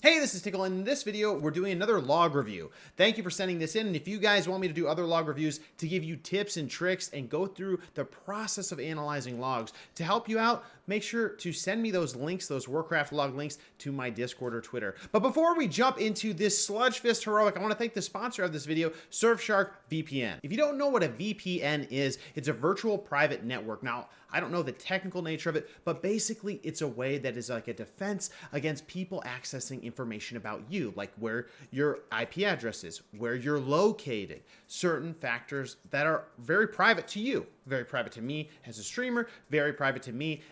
Hey, this is Tiqqle, and in this video, we're doing another log review. Thank you for sending this in, and if you guys want me to do other log reviews to give you tips and tricks and go through the process of analyzing logs to help you out, make sure to send me those links, those Warcraft log links, to my Discord or Twitter. But before we jump into this Sludgefist heroic, I want to thank the sponsor of this video, Surfshark VPN. If you don't know what a VPN is, it's a virtual private network. Now, I don't know the technical nature of it, but basically it's a way that is like a defense against people accessing information about you, like where your IP address is, where you're located, certain factors that are very private to you, very private to me as a streamer, very private to me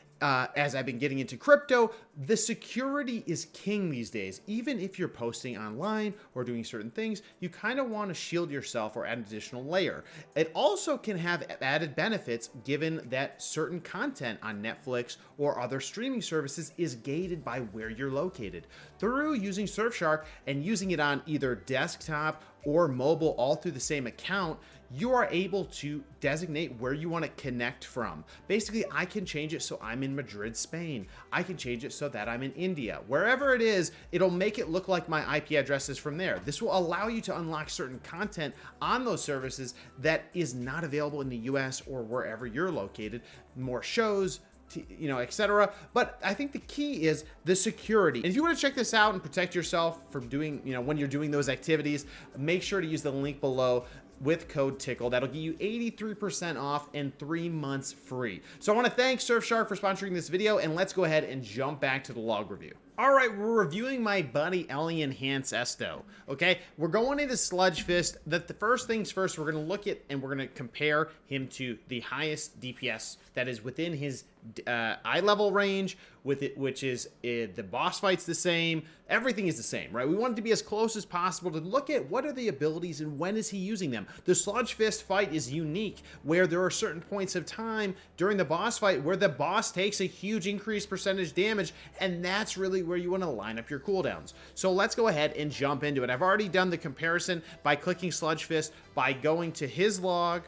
as I've been getting into crypto. The security is king these days. Even if you're posting online or doing certain things, you kind of want to shield yourself or add an additional layer. It also can have added benefits given that certain content on Netflix or other streaming services is gated by where you're located. Through using Surfshark and using it on either desktop or mobile all through the same account, you are able to designate where you want to connect from. Basically, I can change it so I'm in Madrid, Spain. I can change it so that I'm in India. Wherever it is, it'll make it look like my IP address is from there. This will allow you to unlock certain content on those services that is not available in the US or wherever you're located. More shows, etc. But I think the key is the security. And if you want to check this out and protect yourself from doing, when you're doing those activities, make sure to use the link below with code Tiqqle. That'll give you 83% off and 3 months free. So I want to thank Surfshark for sponsoring this video, and let's go ahead and jump back to the log review. All right, we're reviewing my buddy Alien Resto. Okay, we're going into Sludgefist. The first things first, we're going to look at and we're going to compare him to the highest DPS that is within his eye level range, with it, which is the boss fight's the same. Everything is the same, right? We want it to be as close as possible to look at what are the abilities and when is he using them. The Sludgefist fight is unique, where there are certain points of time during the boss fight where the boss takes a huge increased percentage damage, and that's really where you want to line up your cooldowns. So let's go ahead and jump into it. I've already done the comparison by clicking Sludgefist, by going to his log,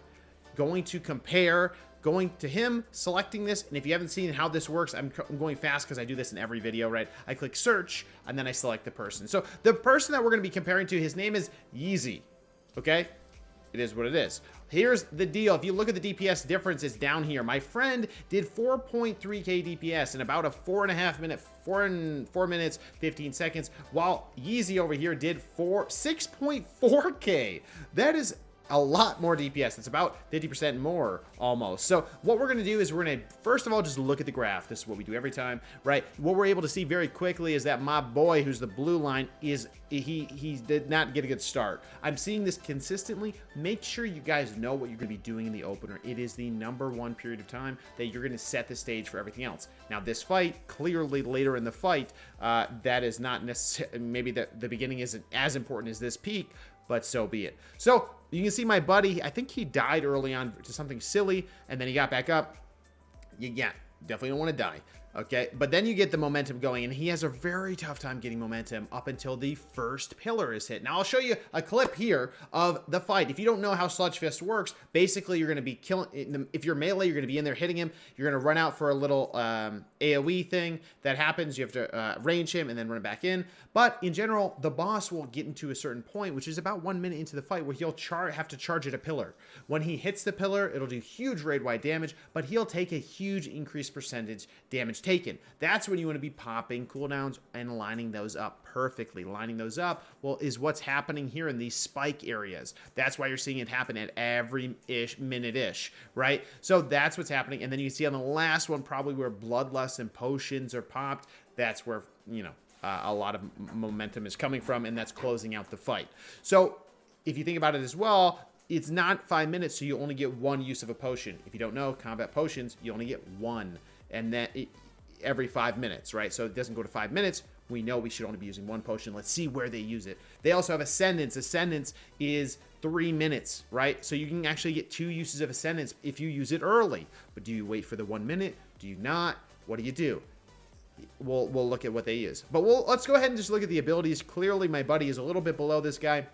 going to compare, going to him, selecting this, and if you haven't seen how this works, I'm going fast because I do this in every video, right? I click search, and then I select the person. So the person that we're going to be comparing to, his name is Yeezy, okay? It is what it is. Here's the deal. If you look at the DPS difference, it's down here. My friend did 4.3k DPS in about a 4 minutes, 15 seconds, while Yeezy over here did 6.4k. That is a lot more DPS. It's about 50% more almost. So what we're going to do is we're going to first of all just look at the graph. This is what we do every time, right? What we're able to see very quickly is that my boy, who's the blue line, is he did not get a good start. I'm seeing this consistently. Make sure you guys know what you're going to be doing in the opener. It is the #1 period of time that you're going to set the stage for everything else. Now this fight, clearly later in the fight, that is not necessarily, maybe the beginning isn't as important as this peak, but so be it. So you can see my buddy, I think he died early on to something silly, and then he got back up. Yeah, definitely don't want to die. Okay, but then you get the momentum going, and he has a very tough time getting momentum up until the first pillar is hit. Now, I'll show you a clip here of the fight. If you don't know how Sludgefist works, basically you're going to be killing, if you're melee, you're going to be in there hitting him. You're going to run out for a little AoE thing that happens. You have to range him and then run back in. But in general, the boss will get into a certain point, which is about 1 minute into the fight, where he'll have to charge at a pillar. When he hits the pillar, it'll do huge raid-wide damage, but he'll take a huge increased percentage damage taken. That's when you want to be popping cooldowns and lining those up perfectly. Lining those up, well, is what's happening here in these spike areas. That's why you're seeing it happen at every minute-ish, right? So that's what's happening. And then you see on the last one, probably where bloodlust and potions are popped, that's where, a lot of momentum is coming from, and that's closing out the fight. So if you think about it as well, it's not 5 minutes, so you only get 1 use of a potion. If you don't know, combat potions, you only get 1. And that every 5 minutes, right? So it doesn't go to 5 minutes. We know we should only be using 1 potion. Let's see where they use it. They also have Ascendance. Ascendance is 3 minutes, right? So you can actually get 2 uses of Ascendance if you use it early. But do you wait for the 1 minute? Do you not? What do you do? We'll look at what they use. But let's go ahead and just look at the abilities. Clearly, my buddy is a little bit below this guy.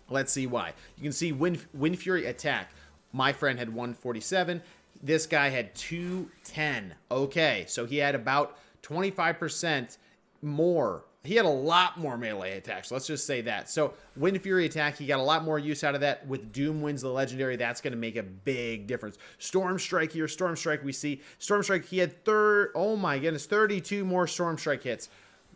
Let's see why. You can see Wind Fury attack. My friend had 147. This guy had 210. Okay, so he had about 25% more he had a lot more melee attacks. Let's just say that. So Wind Fury attack, he got a lot more use out of that. With Doom Winds, the legendary, that's going to make a big difference. Storm Strike here, Storm Strike, we see. Storm Strike, he had oh my goodness, 32 more Storm Strike hits.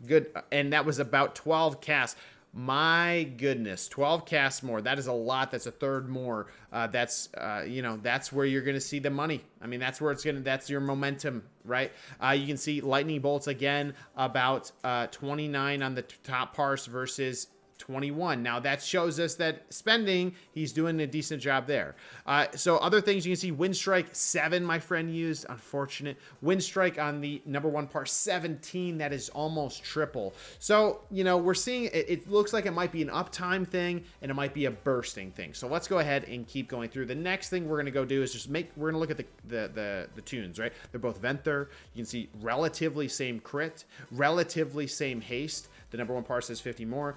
Good, and that was about 12 casts. My goodness, 12 casts more. That is a lot. That's a third more. You know, that's where you're going to see the money. I mean, that's where that's your momentum, right? You can see lightning bolts again, about 29 on the top parse versus 21. Now that shows us that spending, he's doing a decent job there. So other things you can see, Wind Strike 7, my friend used, unfortunate. Wind Strike on the number 1 par 17, that is almost triple. So, you know, we're seeing, it looks like it might be an uptime thing and it might be a bursting thing. So let's go ahead and keep going through. The next thing we're going to go do is we're going to look at the tunes, right? They're both Venther. You can see relatively same crit, relatively same haste. The number 1 par says 50 more.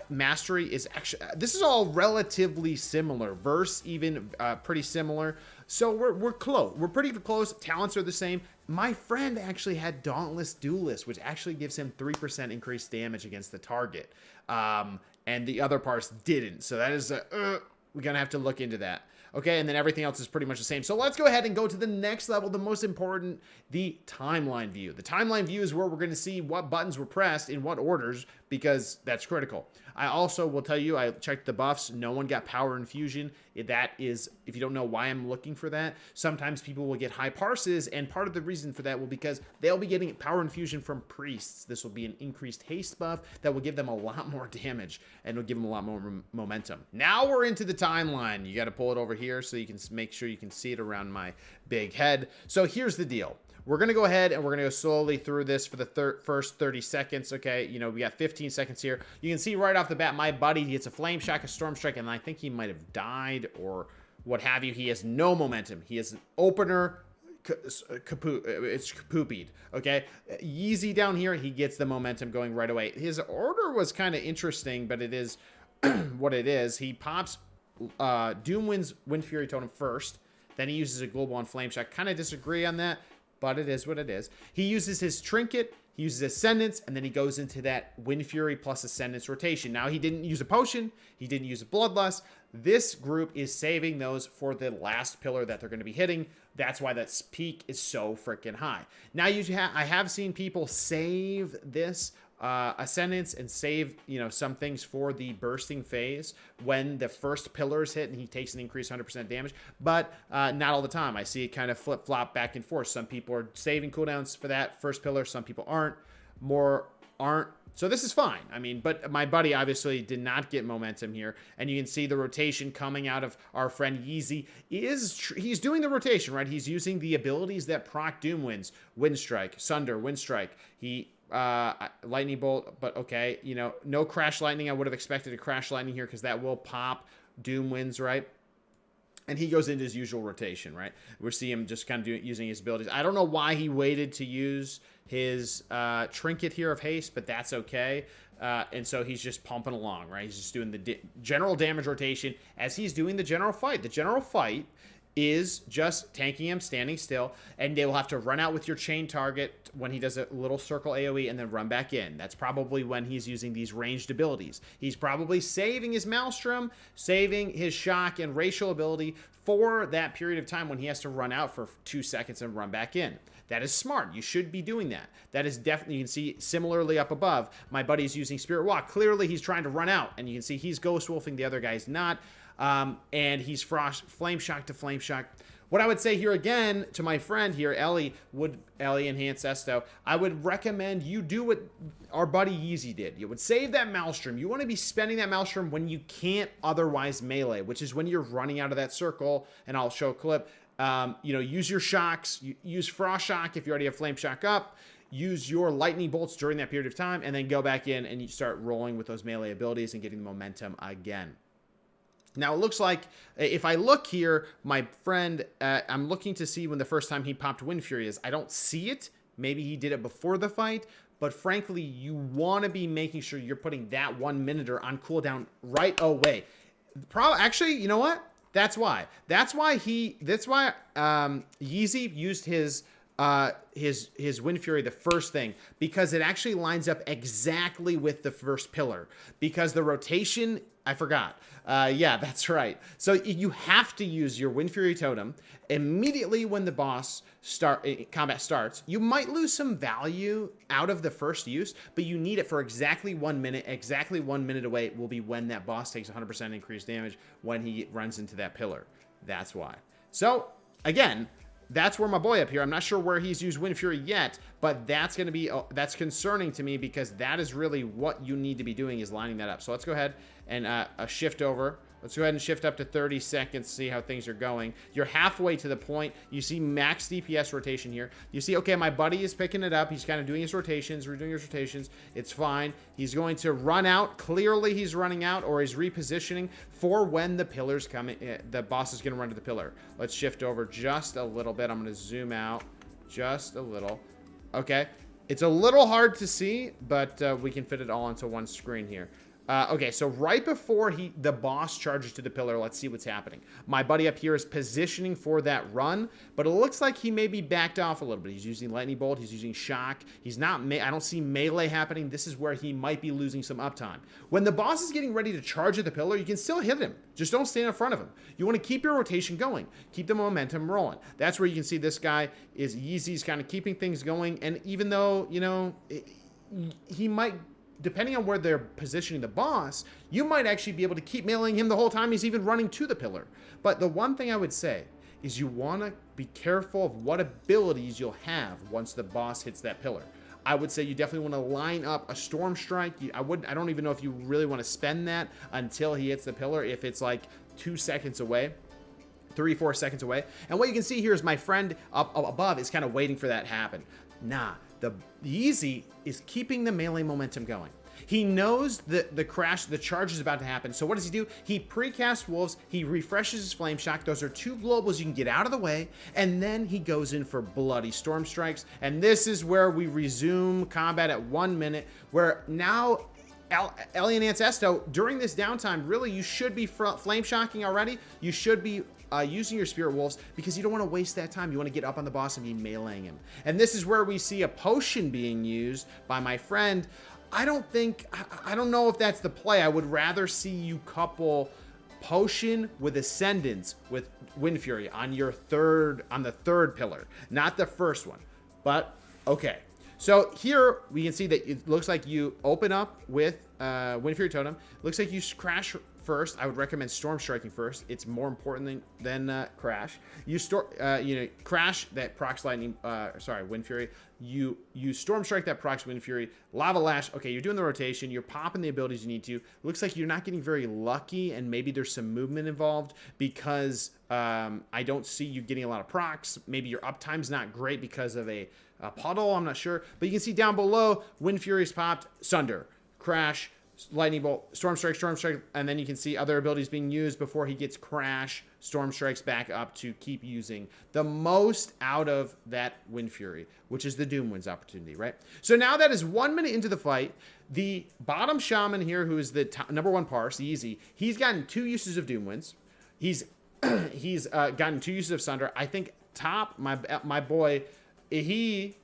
Mastery is actually, this is all relatively similar. Verse even pretty similar. So we're close. We're pretty close. Talents are the same. My friend actually had Dauntless Duelist, which actually gives him 3% increased damage against the target. And the other parts didn't. So that is we're going to have to look into that. Okay, and then everything else is pretty much the same. So let's go ahead and go to the next level, the most important, the timeline view. The timeline view is where we're going to see what buttons were pressed in what orders, because that's critical. I also will tell you, I checked the buffs. No one got power infusion. That is, if you don't know why I'm looking for that, sometimes people will get high parses, and part of the reason for that will be because they'll be getting power infusion from priests. This will be an increased haste buff that will give them a lot more damage and will give them a lot more momentum. Now we're into the timeline. You got to pull it over here so you can make sure you can see it around my big head. So here's the deal. We're going to go ahead and we're going to go slowly through this for the first 30 seconds, okay? You know, we got 15 seconds here. You can see right off the bat, my buddy gets a Flame Shock, a Storm Strike, and I think he might have died or what have you. He has no momentum. He has an opener. It's kapoopied, okay? Yeezy down here, he gets the momentum going right away. His order was kind of interesting, but it is what it is. He pops Doom Winds Wind Fury Totem first. Then he uses a Global on Flame Shock. Kind of disagree on that, but it is what it is. He uses his Trinket, he uses Ascendance, and then he goes into that Wind Fury plus Ascendance rotation. Now, he didn't use a potion, he didn't use a Bloodlust. This group is saving those for the last pillar that they're going to be hitting. That's why that peak is so freaking high. Now, I have seen people save this Ascendance and save, you know, some things for the bursting phase when the first pillars hit and he takes an increased 100% damage, but not all the time. I see it kind of flip-flop back and forth. Some people are saving cooldowns for that first pillar, some people aren't. More aren't. So this is fine. I mean, but my buddy obviously did not get momentum here, and you can see the rotation coming out of our friend Yeezy. He's doing the rotation, right? He's using the abilities that proc Doom Winds, Wind Strike, Sunder, Wind Strike. He Lightning Bolt, but okay, you know, no Crash Lightning. I would have expected a Crash Lightning here because that will pop Doom Winds, right? And he goes into his usual rotation, right? We see him just kind of using his abilities. I don't know why he waited to use his Trinket here of haste, but that's okay. And so he's just pumping along, right? He's just doing the general damage rotation as he's doing the general fight. The general fight is just tanking him, standing still, and they will have to run out with your chain target when he does a little circle AoE and then run back in. That's probably when he's using these ranged abilities. He's probably saving his Maelstrom, saving his shock and racial ability for that period of time when he has to run out for 2 seconds and run back in. That is smart. You should be doing that. That is definitely, you can see similarly up above, my buddy's using Spirit Walk. Clearly he's trying to run out, and you can see he's Ghost Wolfing, the other guy's not. And he's Flame Shock to Flame Shock. What I would say here again to my friend here, Ellie Enhance Resto, I would recommend you do what our buddy Yeezy did. You would save that Maelstrom. You want to be spending that Maelstrom when you can't otherwise melee, which is when you're running out of that circle, and I'll show a clip. You know, use your shocks, use Frost Shock if you already have Flame Shock up, use your Lightning Bolts during that period of time, and then go back in and you start rolling with those melee abilities and getting momentum again. Now, it looks like, if I look here, my friend, I'm looking to see when the first time he popped Wind Fury is. I don't see it. Maybe he did it before the fight. But frankly, you want to be making sure you're putting that 1 minuter on cooldown right away. Actually, you know what? That's why. Yeezy used his his Wind Fury the first thing, because it actually lines up exactly with the first pillar, because the rotation, I forgot. Yeah, that's right. So you have to use your Wind Fury totem immediately when the boss combat starts. You might lose some value out of the first use, but you need it for exactly 1 minute. Exactly 1 minute away will be when that boss takes 100% increased damage when he runs into that pillar. That's why. So again, that's where my boy up here, I'm not sure where he's used Wind Fury yet, but that's going to be, that's concerning to me, because that is really what you need to be doing, is lining that up. So let's go ahead and shift over. Let's go ahead and shift up to 30 seconds, see how things are going. You're halfway to the point. You see max DPS rotation here. You see, okay, my buddy is picking it up. He's kind of doing his rotations, redoing his rotations. It's fine. He's going to run out. Clearly, he's running out, or he's repositioning for when the pillar's coming. The boss is going to run to the pillar. Let's shift over just a little bit. I'm going to zoom out just a little. Okay. It's a little hard to see, but we can fit it all onto one screen here. Okay, so right before the boss charges to the pillar, let's see what's happening. My buddy up here is positioning for that run, but it looks like he may be backed off a little bit. He's using Lightning Bolt, he's using Shock. He's not, I don't see melee happening. This is where he might be losing some uptime. When the boss is getting ready to charge at the pillar, you can still hit him. Just don't stand in front of him. You want to keep your rotation going. Keep the momentum rolling. That's where you can see this guy is Yeezy's kind of keeping things going, and even though, you know, he might, depending on where they're positioning the boss, you might actually be able to keep meleeing him the whole time he's even running to the pillar. But the one thing I would say is you want to be careful of what abilities you'll have once the boss hits that pillar. I would say you definitely want to line up a Storm Strike. I don't even know if you really want to spend that until he hits the pillar, if it's like 2 seconds away. 3-4 seconds away. And what you can see here is my friend up above is kind of waiting for that to happen. Nah, the Yeezy is keeping the melee momentum going. He knows that the charge is about to happen. So what does he do? He precasts Wolves. He refreshes his Flame Shock. Those are 2 globals you can get out of the way. And then he goes in for Bloody Storm Strikes. And this is where we resume combat at 1 minute, where now Alien Ants Esto, during this downtime, really, you should be Flame Shocking already. You should be using your Spirit Wolves, because you don't want to waste that time. You want to get up on the boss and be meleeing him. And this is where we see a potion being used by my friend. I don't know if that's the play. I would rather see you couple potion with Ascendance with Wind Fury on the third pillar, not the first one. But okay. So here we can see that it looks like you open up with Wind Fury Totem. Looks like you crash first. I would recommend Storm Striking first. It's more important than Crash. You Crash that procs Lightning. Wind Fury. You Storm Strike that procs Wind Fury. Lava Lash. Okay, you're doing the rotation. You're popping the abilities you need to. Looks like you're not getting very lucky, and maybe there's some movement involved, because I don't see you getting a lot of procs. Maybe your uptime's not great because of a puddle. I'm not sure, but you can see down below, Wind Fury's popped. Sunder, Crash, Lightning Bolt, Storm Strike, and then you can see other abilities being used before he gets Crash, Storm Strikes back up to keep using the most out of that Wind Fury, which is the Doomwind's opportunity, right? So now that is 1 minute into the fight, the bottom Shaman here, who is the number 1 parse, Easy, he's gotten 2 uses of Doomwinds. He's gotten 2 uses of Sunder. I think top, my boy, he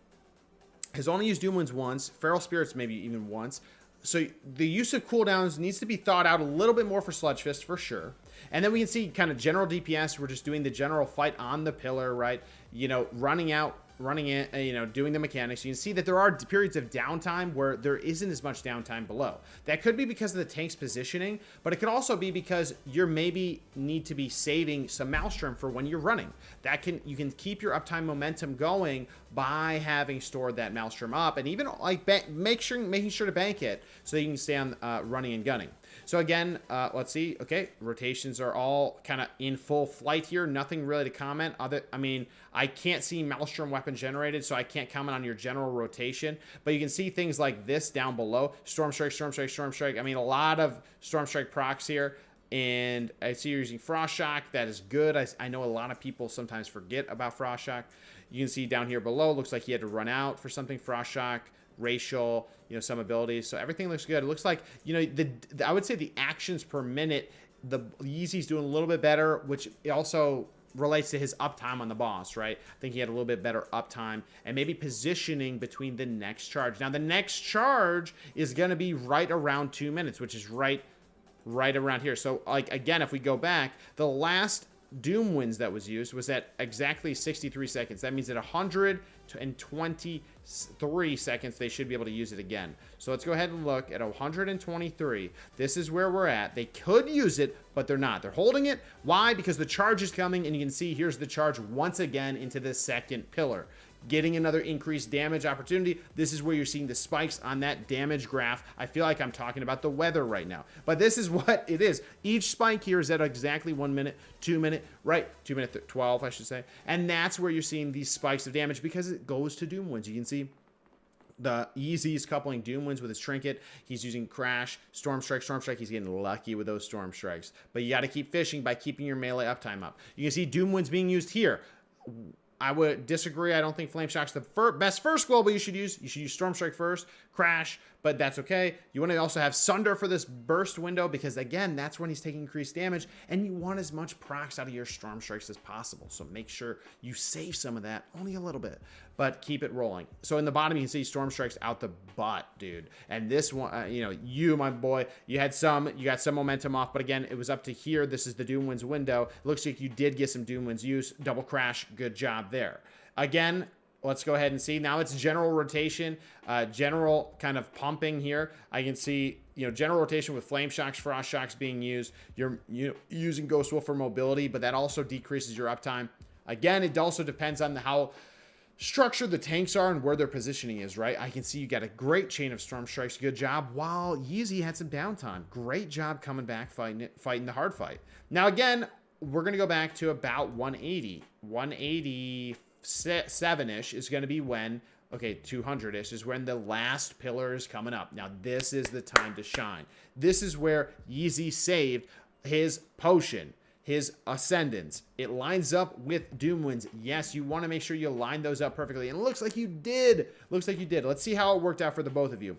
has only used Doomwinds once, Feral Spirits maybe even once. So the use of cooldowns needs to be thought out a little bit more for Sludgefist, for sure. And then we can see kind of general DPS. We're just doing the general fight on the pillar, right? You know, running in, you know, doing the mechanics. You can see that there are periods of downtime where there isn't as much downtime below. That could be because of the tank's positioning, but it could also be because you maybe need to be saving some Maelstrom for when you're running. You can keep your uptime momentum going by having stored that Maelstrom up, and even like making sure to bank it so you can stay on running and gunning. So again, let's see. Okay, rotations are all kind of in full flight here. Nothing really to comment. I can't see Maelstrom weapon generated, so I can't comment on your general rotation. But you can see things like this down below. Storm Strike, Storm Strike, Storm Strike. I mean, a lot of Storm Strike procs here. And I see you're using Frost Shock. That is good. I know a lot of people sometimes forget about Frost Shock. You can see down here below, looks like he had to run out for something. Frost Shock, racial, you know, some abilities. So everything looks good. It looks like, you know, I would say the actions per minute, the Yeezy's doing a little bit better, which also relates to his uptime on the boss, right? I think he had a little bit better uptime and maybe positioning between the next charge. Now, the next charge is going to be right around 2 minutes, which is right around here. So, like, again, if we go back, the last Doom Winds that was used was at exactly 63 seconds. That means at 123 seconds, they should be able to use it again. So let's go ahead and look at 123. This is where we're at. They could use it, but they're not. They're holding it. Why? Because the charge is coming, and you can see here's the charge once again into the second pillar. Getting another increased damage opportunity. This is where you're seeing the spikes on that damage graph. I feel like I'm talking about the weather right now, but this is what it is. Each spike here is at exactly 1 minute, 2 minute, right? 2 minute 12, I should say. And that's where you're seeing these spikes of damage because it goes to Doom Winds. You can see the Easy's coupling Doom Winds with his trinket. He's using Crash, Storm Strike, Storm Strike. He's getting lucky with those Storm Strikes. But you got to keep fishing by keeping your melee uptime up. You can see Doom Winds being used here. I would disagree. I don't think Flame Shock's the best first global you should use. You should use Storm Strike first, Crash, but that's okay. You want to also have Sunder for this burst window because, again, that's when he's taking increased damage, and you want as much procs out of your Storm Strikes as possible. So make sure you save some of that, only a little bit, but keep it rolling. So in the bottom, you can see Storm Strikes out the butt, dude. And this one, you, my boy, you got some momentum off, but again, it was up to here. This is the Doom Winds window. It looks like you did get some Doom Winds use. Double Crash, good job there. Again, let's go ahead and see. Now it's general rotation, general kind of pumping here. I can see, general rotation with Flame Shocks, Frost Shocks being used. You're using Ghost Wolf for mobility, but that also decreases your uptime. Again, it also depends on how structured the tanks are and where their positioning is, right? I can see you got a great chain of Storm Strikes. Good job. While Yeezy had some downtime. Great job coming back, fighting the hard fight. Now, again, we're going to go back to about 180. 187-ish is going to be when, 200-ish is when the last pillar is coming up. Now, this is the time to shine. This is where Yeezy saved his potion, his Ascendance. It lines up with Doom Winds. Yes, you want to make sure you line those up perfectly. And it looks like you did. Let's see how it worked out for the both of you.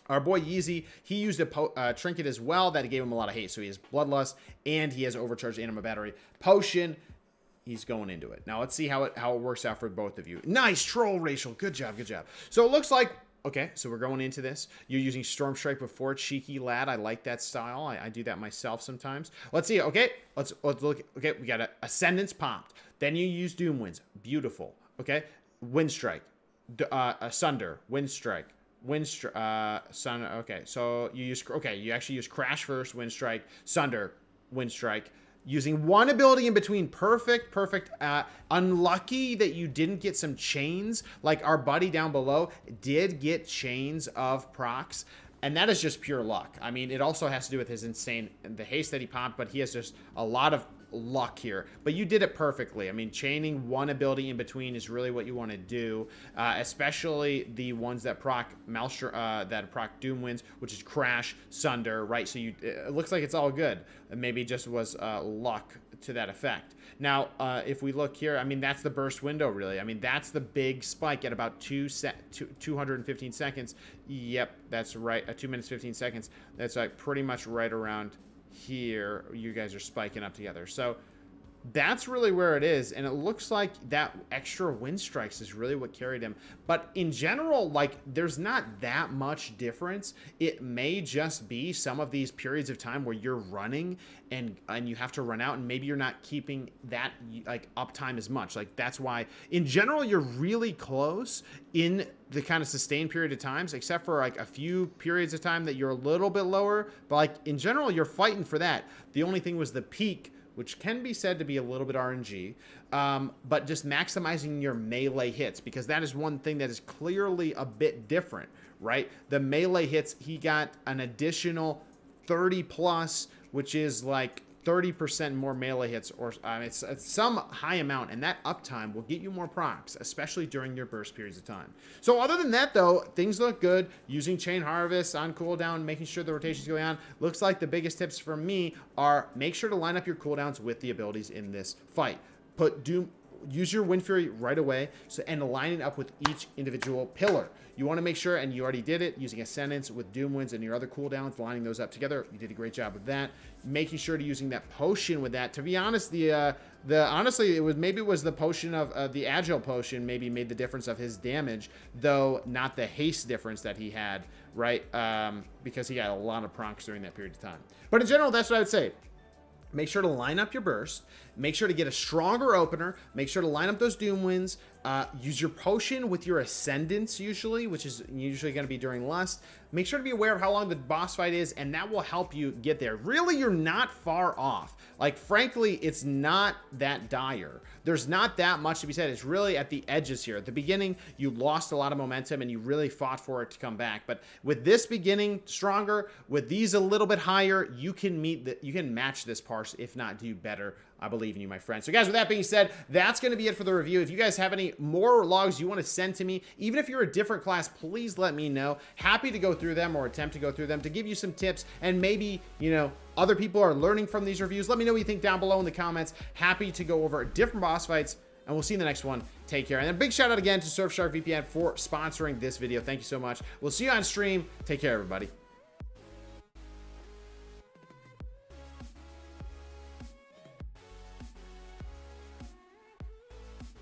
Our boy Yeezy, he used a trinket as well that gave him a lot of haste. So he has Bloodlust and he has Overcharged Anima Battery. Potion, he's going into it. Now let's see how it works out for both of you. Nice troll, Rachel. Good job. So it looks like, so we're going into this. You're using Storm Strike before Cheeky Lad. I like that style. I do that myself sometimes. Let's see. Let's look. Okay, we got Ascendance popped. Then you use Doom Winds. Beautiful. Okay, Wind Strike, Sunder, Wind Strike. Sun. Okay, so you actually use Crash first, Wind Strike, Sunder, Wind Strike, using one ability in between. Perfect. Unlucky that you didn't get some chains, like our buddy down below did get chains of procs, and that is just pure luck. I mean, it also has to do with his the haste that he popped, but he has just a lot of luck here, but you did it perfectly. I mean, chaining one ability in between is really what you want to do, especially the ones that proc Doom Winds, which is Crash, Sunder, right? So it looks like it's all good. Maybe it just was luck to that effect. Now, if we look here, I mean, that's the burst window, really. I mean, that's the big spike at about 215 seconds. Yep, that's right. 2 minutes, 15 seconds. That's like pretty much right around here. You guys are spiking up together. So that's really where it is, and it looks like that extra Wind Strikes is really what carried him. But in general, like, there's not that much difference. It may just be some of these periods of time where you're running and you have to run out, and maybe you're not keeping that like uptime as much. Like, that's why in general you're really close in the kind of sustained period of times, except for like a few periods of time that you're a little bit lower, but like in general you're fighting for that. The only thing was the peak, which can be said to be a little bit RNG, but just maximizing your melee hits, because that is one thing that is clearly a bit different, right? The melee hits, he got an additional 30 plus, which is like 30% more melee hits, or it's some high amount, and that uptime will get you more procs, especially during your burst periods of time. So other than that, though, things look good. Using Chain Harvest on cooldown, making sure the rotation's going on. Looks like the biggest tips for me are make sure to line up your cooldowns with the abilities in this fight. Put Doom use your Wind Fury right away, and align it up with each individual pillar. You want to make sure, and you already did it, using Ascendance with Doom Winds and your other cooldowns, lining those up together. You did a great job with that. Making sure to using that potion with that. To be honest, honestly, maybe it was the potion of the Agile potion maybe made the difference of his damage, though not the haste difference that he had, right? Because he got a lot of procs during that period of time. But in general, that's what I would say. Make sure to line up your burst. Make sure to get a stronger opener. Make sure to line up those Doom Winds. Use your potion with your Ascendance usually, which is usually going to be during Lust. Make sure to be aware of how long the boss fight is, and that will help you get there. Really, you're not far off. Like, frankly, it's not that dire. There's not that much to be said. It's really at the edges here. At the beginning, you lost a lot of momentum, and you really fought for it to come back. But with this beginning stronger, with these a little bit higher, you can match this parse, if not do better. I believe in you, my friend. So guys, with that being said, that's going to be it for the review. If you guys have any more logs you want to send to me, even if you're a different class, please let me know. Happy to go through them or attempt to go through them to give you some tips, and maybe, you know, other people are learning from these reviews. Let me know what you think down below in the comments. Happy to go over different boss fights, and we'll see you in the next one. Take care. And a big shout out again to Surfshark VPN for sponsoring this video. Thank you so much. We'll see you on stream. Take care, everybody.